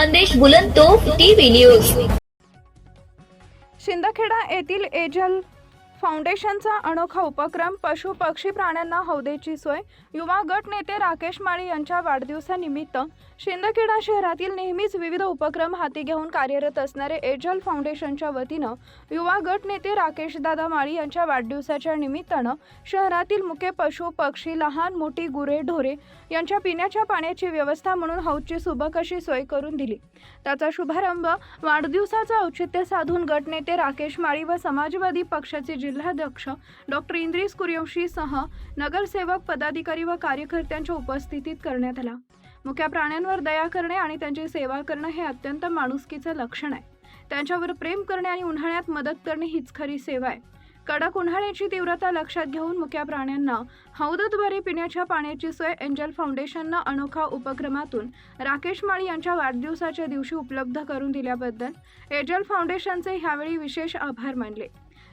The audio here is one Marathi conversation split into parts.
खानदेश बुलंद तोफ टीव्ही न्यूज। शिंदखेडा येथील एजल फाउंडेशनचा अनोखा उपक्रम पशु पक्षी प्राण्यांना हौदेची सोय। युवा गट नेते राकेश माळी यांच्या वाढदिवसानिमित्त शिंदखेडा शहरातील नेहमीच विविध उपक्रम हाती घेऊन कार्यरत असणारे एजल फाउंडेशनच्या वतीनं युवा गट नेते राकेश दादा माळी यांच्या वाढदिवसाच्या निमित्तानं शहरातील मुके पशु पक्षी लहान मोठी गुरे ढोरे यांच्या पिण्याच्या पाण्याची व्यवस्था म्हणून हौदची सुबक अशी सोय करून दिली। त्याचा शुभारंभ वाढदिवसाचा औचित्य साधून गट नेते राकेश माळी व समाजवादी पक्षाचे जिल्हाध्यक्ष डॉक्टर इंद्रिस कुरेशी सह नगरसेवक पदाधिकारी व कार्यकर्त्यांच्या उपस्थितीत करण्यात आला। मुक्या प्राण्यांवर दया करणे आणि त्यांची सेवा करणे हे अत्यंत माणुसकीचे लक्षण आहे। त्यांच्यावर प्रेम करणे आणि उन्हाळ्यात मदत करणे हीच खरी सेवा आहे। कडक उन्हाळ्याची तीव्रता लक्षात घेऊन मुक्या प्राण्यांना हौदद्वारे पिण्याच्या पाण्याची सोय एंजल फाउंडेशननं अनोखा उपक्रमातून राकेश माळी यांच्या वाढदिवसाच्या दिवशी उपलब्ध करून दिल्याबद्दल एंजल फाउंडेशनचे ह्यावेळी विशेष आभार मानले।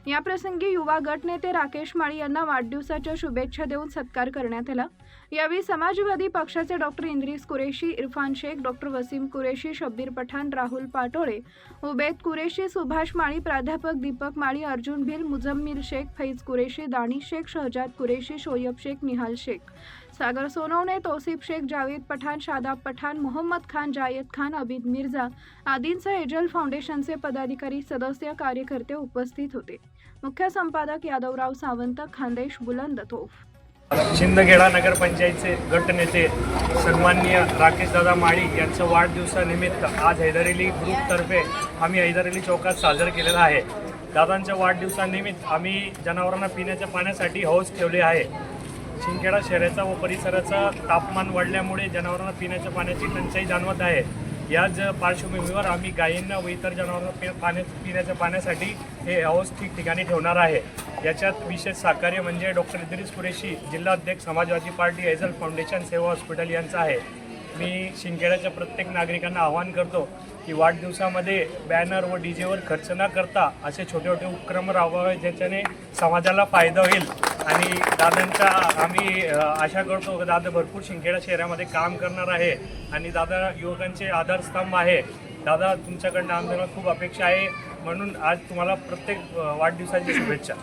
या प्रसंगी युवा गट नेते राकेश माळी यांना वाढदिवसाच्या शुभेच्छा देऊन सत्कार करण्यात आला। यावेळी समाजवादी पक्षाचे डॉक्टर इंद्रिस कुरेशी, इरफान शेख, डॉक्टर वसीम कुरेशी, शब्बीर पठाण, राहुल पाटोळे, उबैद कुरेशी, सुभाष माळी, प्राध्यापक दीपक माळी, अर्जुन भिल, मुजम्मिल शेख, फैज कुरेशी, दानिश शेख, शहजाद कुरेशी, शोयब शेख, निहाल शेख, सागर सोनवणे, तौसिफ शेख, जावेद पठाण, शादाब पठाण, मोहम्मद खान, जायद खान, अबिद मिर्झा आदींसह एजल फाउंडेशनचे पदाधिकारी, सदस्य, कार्यकर्ते उपस्थित होते। मुख्य संपादक यादवराव सावंत, खानदेश बुलंद तोफ। शिंदखेडा नगरपंचायतचे गटनेते सन्माननीय राकेशदादा माळी यांच्या वाढदिवसानिमित्त आज हैदर अली ग्रुपतर्फे आम्ही हैदर अली चौकात साजरा केलेला आहे। दादांच्या वाढदिवसानिमित्त आम्ही जनावरांना पिण्याच्या पाण्यासाठी हौस ठेवले आहे। शिंदखेडा शहराचा व परिसराचं तापमान वाढल्यामुळे जनावरांना पिण्याच्या पाण्याची टंचाई जाणवत आहे। याच पार्श्वभूमीवर आम्ही गायींना व इतर जनावरांना पिण्याच्या पाण्यासाठी हे हौस ठिकठिकाणी ठेवणार आहे। याच्यात विशेष सहकार्य म्हणजे डॉक्टर इंद्रिस कुरेशी, जिल्हाध्यक्ष समाजवादी पार्टी, एजल फाउंडेशन, सेवा हॉस्पिटल यांचं आहे। मी शिंदखेड्याच्या प्रत्येक नागरिकांना आवाहन करतो की वाढदिवसामध्ये बॅनर व डीजेवर खर्च न करता असे छोटे छोटे उपक्रम राबवावे ज्याच्याने समाजाला फायदा होईल। आणि दादांचा आम्ही आशा करतो की दादा भरपूर शिंदखेडा शहरामध्ये काम करणार आहे आणि दादा युवकांचे आधारस्तंभ आहे। दादा तुमच्याकडनं आम्हाला खूप अपेक्षा आहे, म्हणून आज तुम्हाला प्रत्येक वाढदिवसाची शुभेच्छा।